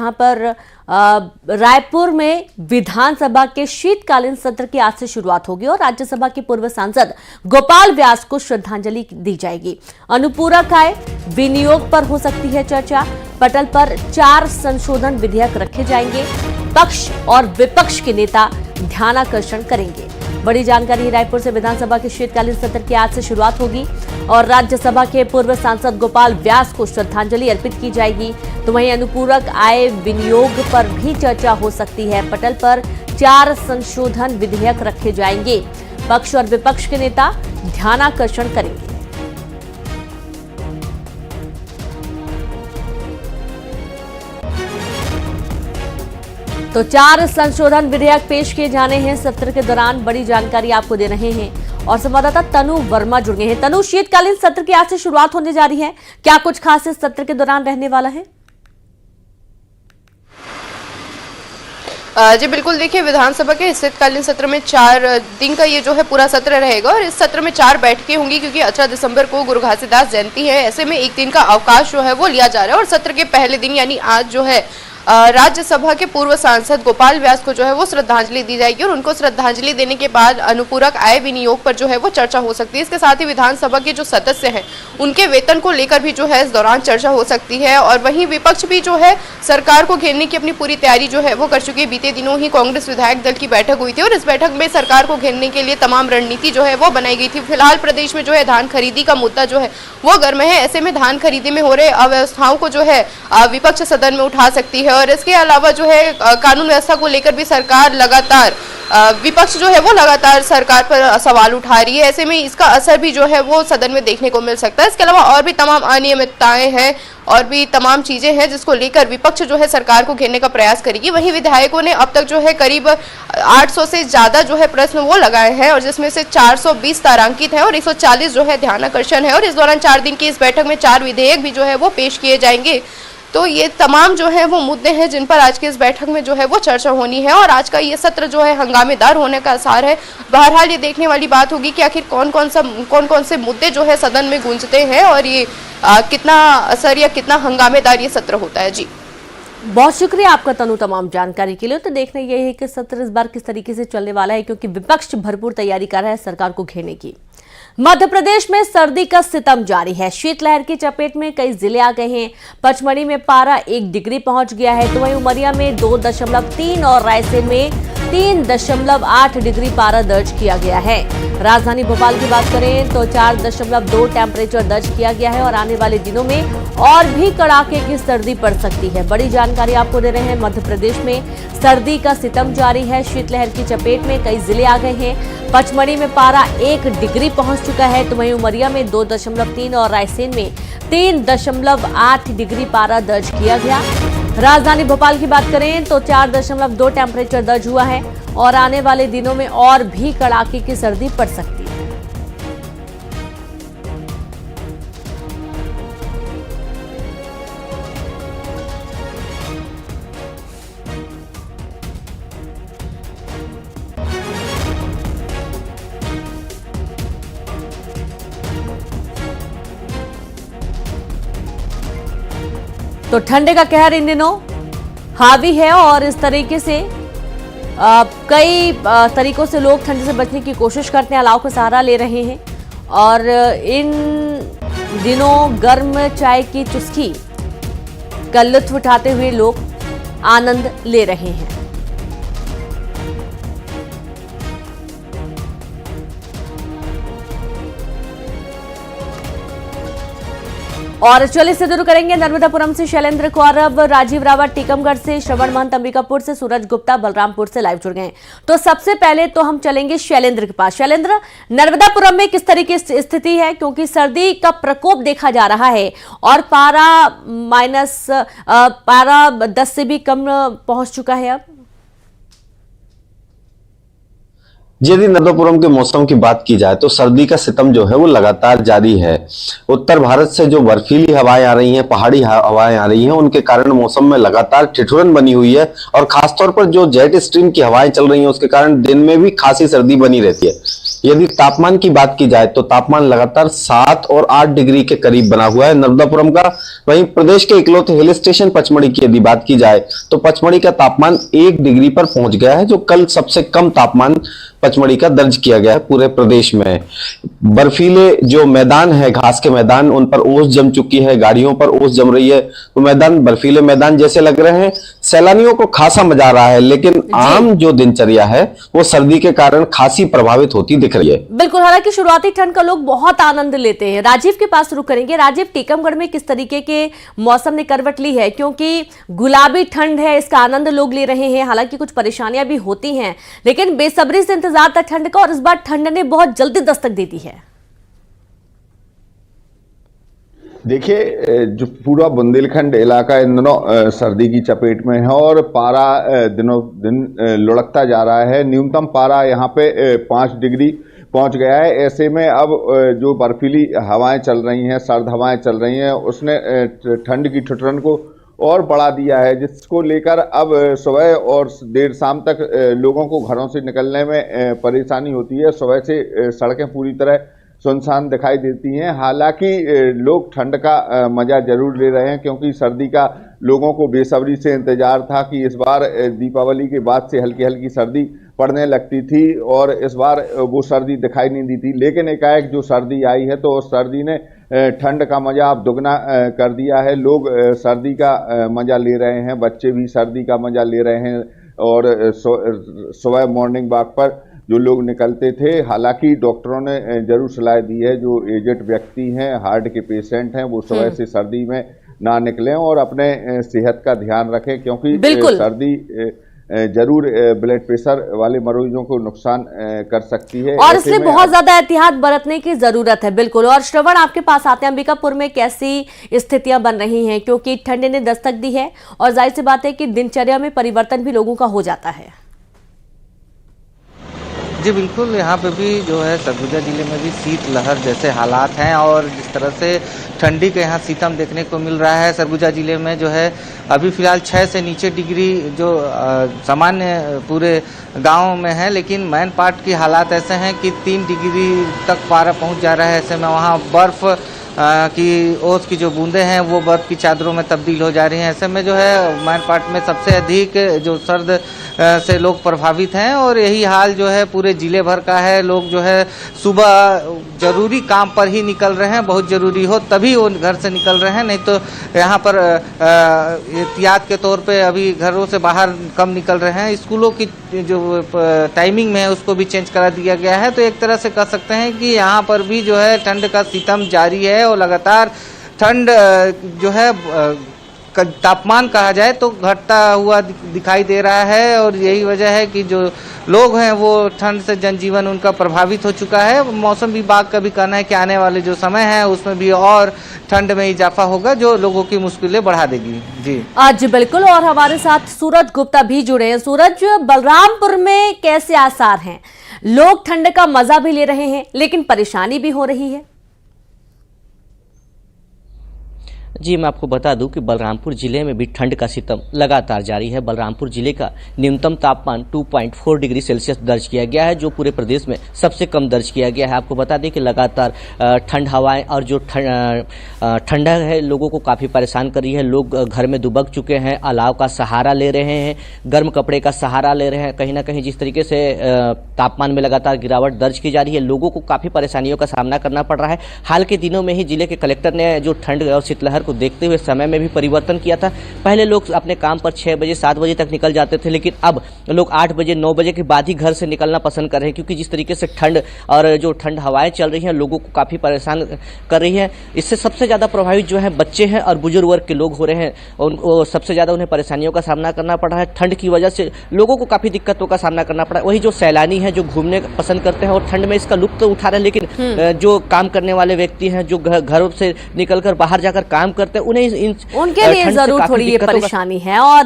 यहाँ पर रायपुर में विधानसभा के शीतकालीन सत्र की आज से शुरुआत होगी और राज्यसभा के पूर्व सांसद गोपाल व्यास को श्रद्धांजलि दी जाएगी। अनुपूरक आय विनियोग पर हो सकती है चर्चा। पटल पर 4 संशोधन विधेयक रखे जाएंगे। पक्ष और विपक्ष के नेता ध्यानाकर्षण करेंगे। बड़ी जानकारी रायपुर से विधानसभा के शीतकालीन सत्र की आज से शुरुआत होगी और राज्यसभा के पूर्व सांसद गोपाल व्यास को श्रद्धांजलि अर्पित की जाएगी। तो वहीं अनुपूरक आय विनियोग पर भी चर्चा हो सकती है। पटल पर 4 संशोधन विधेयक रखे जाएंगे। पक्ष और विपक्ष के नेता ध्यानाकर्षण करेंगे। तो 4 संशोधन विधेयक पेश किए जाने हैं सत्र के दौरान। बड़ी जानकारी आपको दे रहे हैं और संवाददाता तनु वर्मा जुड़ गए हैं। तनु, शीतकालीन सत्र की आज से शुरुआत होने जा रही है, क्या कुछ खास इस सत्र के दौरान रहने वाला है? जी बिल्कुल, देखिए विधानसभा के शीतकालीन सत्र में 4 दिन का ये जो है पूरा सत्र रहेगा और इस सत्र में 4 बैठकें होंगी क्योंकि 18 दिसंबर को गुरु घासीदास जयंती है। ऐसे में एक दिन का अवकाश जो है वो लिया जा रहा है और सत्र के पहले दिन यानी आज जो है राज्यसभा के पूर्व सांसद गोपाल व्यास को जो है वो श्रद्धांजलि दी जाएगी और उनको श्रद्धांजलि देने के बाद अनुपूरक आय विनियोग पर जो है वो चर्चा हो सकती है। इसके साथ ही विधानसभा के जो सदस्य हैं उनके वेतन को लेकर भी जो है इस दौरान चर्चा हो सकती है और वहीं विपक्ष भी जो है सरकार को घेरने की अपनी पूरी तैयारी जो है वो कर चुकी है। बीते दिनों ही कांग्रेस विधायक दल की बैठक हुई थी और इस बैठक में सरकार को घेरने के लिए तमाम रणनीति जो है वो बनाई गई थी। फिलहाल प्रदेश में जो है धान खरीदी का मुद्दा जो है वो गर्म है। ऐसे में धान खरीदी में हो रहे अव्यवस्थाओं को जो है विपक्ष सदन में उठा सकती है और इसके अलावा जो है कानून व्यवस्था को लेकर भी सरकार लगातार विपक्ष जो है वो लगातार सरकार पर सवाल उठा रही है। ऐसे में इसका असर भी जो है वो सदन में देखने को मिल सकता है। इसके अलावा और भी तमाम अनियमितताएं हैं और भी तमाम चीजें हैं जिसको लेकर विपक्ष जो है सरकार को घेरने का प्रयास करेगी। वहीं विधायकों ने अब तक जो है करीब 800 से ज्यादा जो है प्रश्न वो लगाए हैं और जिसमें से 420 तारांकित है और 140 जो है ध्यानाकर्षण है और इस दौरान 4 दिन की इस बैठक में 4 विधेयक भी जो है वो पेश किए जाएंगे। तो ये तमाम जो है वो मुद्दे हैं जिन पर आज की इस बैठक में जो है वो चर्चा होनी है और आज का ये सत्र जो है हंगामेदार होने का आसार है। बहरहाल ये देखने वाली बात होगी कि आखिर कौन कौन से मुद्दे जो है सदन में गूंजते हैं और ये कितना असर या कितना हंगामेदार ये सत्र होता है। जी बहुत शुक्रिया आपका तनु तमाम जानकारी के लिए। तो देखना यह है कि सत्र इस बार किस तरीके से चलने वाला है क्योंकि विपक्ष भरपूर तैयारी कर रहा है सरकार को घेरने की। मध्य प्रदेश में सर्दी का सितम जारी है। शीतलहर की चपेट में कई जिले आ गए हैं। पचमढ़ी में पारा 1 डिग्री पहुंच गया है तो वहीं उमरिया में 2.3 और रायसेन में 3.8 डिग्री पारा दर्ज किया गया है। राजधानी भोपाल की बात करें तो 4.2 टेम्परेचर दर्ज किया गया है और आने वाले दिनों में और भी कड़ाके की सर्दी पड़ सकती है। बड़ी जानकारी आपको दे रहे हैं। मध्य प्रदेश में सर्दी का सितम जारी है। शीतलहर की चपेट में कई जिले आ गए हैं। पचमढ़ी में पारा 1 डिग्री पहुंच चुका है तो वहीं उमरिया में 2.3 और रायसेन में 3.8 डिग्री पारा दर्ज किया गया। राजधानी भोपाल की बात करें तो 4.2 टेम्परेचर दर्ज हुआ है और आने वाले दिनों में और भी कड़ाके की सर्दी पड़ सकती है। तो ठंडे का कहर इन दिनों हावी है और इस तरीके से कई तरीकों से लोग ठंड से बचने की कोशिश करते हैं, अलाव का सहारा ले रहे हैं और इन दिनों गर्म चाय की चुस्की का लुत्फ उठाते हुए लोग आनंद ले रहे हैं। और चलिए से शुरू करेंगे नर्मदापुरम से शैलेंद्र कौरव, राजीव रावत टीकमगढ़ से, श्रवण महंत अंबिकापुर से, सूरज गुप्ता बलरामपुर से लाइव जुड़ गए हैं। तो सबसे पहले तो हम चलेंगे शैलेंद्र के पास। शैलेंद्र, नर्मदापुरम में किस तरीके की स्थिति है क्योंकि सर्दी का प्रकोप देखा जा रहा है और पारा 10 से भी कम पहुंच चुका है अब। यदि नर्मदापुरम के मौसम की बात की जाए तो सर्दी का सितम जो है वो लगातार जारी है। उत्तर भारत से जो बर्फीली हवाएं आ रही हैं, पहाड़ी हवाएं आ रही हैं, उनके कारण मौसम में लगातार ठिठुरन बनी हुई है और खासतौर पर जो जेट स्ट्रीम की हवाएं चल रही हैं उसके कारण दिन में भी खासी सर्दी बनी रहती है। यदि तापमान की बात की जाए तो तापमान लगातार 7 और 8 डिग्री के करीब बना हुआ है नर्मदापुरम का। वहीं प्रदेश के इकलौते हिल स्टेशन पचमढ़ी की यदि बात की जाए तो पचमढ़ी का तापमान 1 डिग्री पर पहुंच गया है, जो कल सबसे कम तापमान पचमढ़ी का दर्ज किया गया है पूरे प्रदेश में। बर्फीले जो मैदान है, घास के मैदान, उन पर ओस जम चुकी है, गाड़ियों पर ओस जम रही है। तो मैदान बर्फीले मैदान जैसे लग रहे हैं। सैलानियों को खासा मजा आ रहा है, लेकिन आम जो दिनचर्या है वो सर्दी के कारण खासी प्रभावित होती दिख रही है। बिल्कुल, हालांकि शुरुआती ठंड का लोग बहुत आनंद लेते हैं। राजीव के पास रुक करेंगे। राजीव, टीकमगढ़ में किस तरीके के मौसम ने करवट ली है? क्योंकि गुलाबी ठंड है, इसका आनंद लोग ले रहे हैं। हालांकि कुछ परेशानियां भी होती हैं, लेकिन बेसब्री से इंतजार था ठंड का, और इस बार ठंड ने बहुत जल्दी दस्तक दे दी है। देखिए, जो पूरा बुंदेलखंड इलाका इन दिनों सर्दी की चपेट में है और पारा दिनों दिन लुढ़कता जा रहा है। न्यूनतम पारा यहाँ पे 5 डिग्री पहुंच गया है। ऐसे में अब जो बर्फीली हवाएं चल रही हैं, सर्द हवाएं चल रही हैं, उसने ठंड की ठिठुरन को और बढ़ा दिया है, जिसको लेकर अब सुबह और देर शाम तक लोगों को घरों से निकलने में परेशानी होती है। सुबह से सड़कें पूरी तरह सुनसान दिखाई देती हैं। हालांकि लोग ठंड का मजा जरूर ले रहे हैं, क्योंकि सर्दी का लोगों को बेसब्री से इंतजार था कि इस बार दीपावली के बाद से हल्की हल्की सर्दी पड़ने लगती थी, और इस बार वो सर्दी दिखाई नहीं दी थी। लेकिन एकाएक जो सर्दी आई है तो उस सर्दी ने ठंड का मजा अब दुगना कर दिया है। लोग सर्दी का मजा ले रहे हैं, बच्चे भी सर्दी का मजा ले रहे हैं, और सुबह मॉर्निंग वॉक पर जो लोग निकलते थे। हालांकि डॉक्टरों ने जरूर सलाह दी है, जो एजेड व्यक्ति हैं, हार्ट के पेशेंट हैं, वो सुबह से सर्दी में ना निकलें और अपने सेहत का ध्यान रखें, क्योंकि सर्दी जरूर ब्लड प्रेशर वाले मरीजों को नुकसान कर सकती है, और इसलिए बहुत ज्यादा एहतियात बरतने की जरूरत है। बिल्कुल। और श्रवण, आपके पास आते हैं, अंबिकापुर में कैसी स्थितियां बन रही हैं? क्योंकि ठंड ने दस्तक दी है, और जाहिर सी बात है कि दिनचर्या में परिवर्तन भी लोगों का हो जाता है। जी बिल्कुल, यहाँ पे भी जो है सरगुजा जिले में भी शीतलहर जैसे हालात हैं, और जिस तरह से ठंडी के यहाँ सितम देखने को मिल रहा है। सरगुजा जिले में जो है अभी फिलहाल 6 से नीचे डिग्री जो सामान्य पूरे गांव में है, लेकिन मैन पार्ट की हालात ऐसे हैं कि 3 डिग्री तक पारा पहुंच जा रहा है। ऐसे में वहाँ बर्फ़ की ओस की जो बूंदें हैं वो बर्फ़ की चादरों में तब्दील हो जा रही हैं। ऐसे में जो है मैन पार्ट में सबसे अधिक जो सर्द से लोग प्रभावित हैं, और यही हाल जो है पूरे जिले भर का है। लोग जो है सुबह जरूरी काम पर ही निकल रहे हैं, बहुत ज़रूरी हो तभी वो घर से निकल रहे हैं, नहीं तो यहाँ पर एहतियात के तौर पे अभी घरों से बाहर कम निकल रहे हैं। स्कूलों की जो टाइमिंग में है उसको भी चेंज करा दिया गया है। तो एक तरह से कह सकते हैं कि यहाँ पर भी जो है ठंड का सितम जारी है, और लगातार ठंड जो है तापमान कहा जाए तो घटता हुआ दिखाई दे रहा है, और यही वजह है कि जो लोग हैं वो ठंड से जनजीवन उनका प्रभावित हो चुका है। मौसम विभाग का भी कहना है कि आने वाले जो समय है उसमें भी और ठंड में इजाफा होगा, जो लोगों की मुश्किलें बढ़ा देगी। जी आज बिल्कुल। और हमारे साथ सूरज गुप्ता भी जुड़े हैं। सूरज, बलरामपुर में कैसे आसार हैं? लोग ठंड का मजा भी ले रहे हैं, लेकिन परेशानी भी हो रही है। जी, मैं आपको बता दूं कि बलरामपुर जिले में भी ठंड का सितम लगातार जारी है। बलरामपुर जिले का न्यूनतम तापमान 2.4 डिग्री सेल्सियस दर्ज किया गया है, जो पूरे प्रदेश में सबसे कम दर्ज किया गया है। आपको बता दें कि लगातार ठंड हवाएं और जो ठंडक है लोगों को काफ़ी परेशान कर रही है। लोग घर में दुबक चुके हैं, अलाव का सहारा ले रहे हैं, गर्म कपड़े का सहारा ले रहे हैं। कहीं ना कहीं जिस तरीके से तापमान में लगातार गिरावट दर्ज की जा रही है, लोगों को काफ़ी परेशानियों का सामना करना पड़ रहा है। हाल के दिनों में ही जिले के कलेक्टर ने जो ठंड और शीतलहर को देखते हुए समय में भी परिवर्तन किया था। पहले लोग अपने काम पर 6 बजे 7 बजे तक निकल जाते थे, लेकिन अब लोग 8 बजे 9 बजे के बाद ही घर से निकलना पसंद कर रहे हैं, क्योंकि जिस तरीके से ठंड और जो ठंड हवाएं चल रही हैं लोगों को काफ़ी परेशान कर रही हैं। इससे सबसे ज़्यादा प्रभावित जो है बच्चे हैं और बुजुर्ग वर्ग के लोग हो रहे हैं। उनको सबसे ज़्यादा उन्हें परेशानियों का सामना करना पड़ रहा है। ठंड की वजह से लोगों को काफ़ी दिक्कतों का सामना करना पड़ा है। वही जो सैलानी हैं जो घूमने पसंद करते हैं और ठंड में इसका लुत्फ उठा रहे हैं, लेकिन जो काम करने वाले व्यक्ति हैं जो घरों से निकलकर बाहर जाकर काम करते हैं, उन्हें उनके लिए जरूर थोड़ी ये परेशानी है। और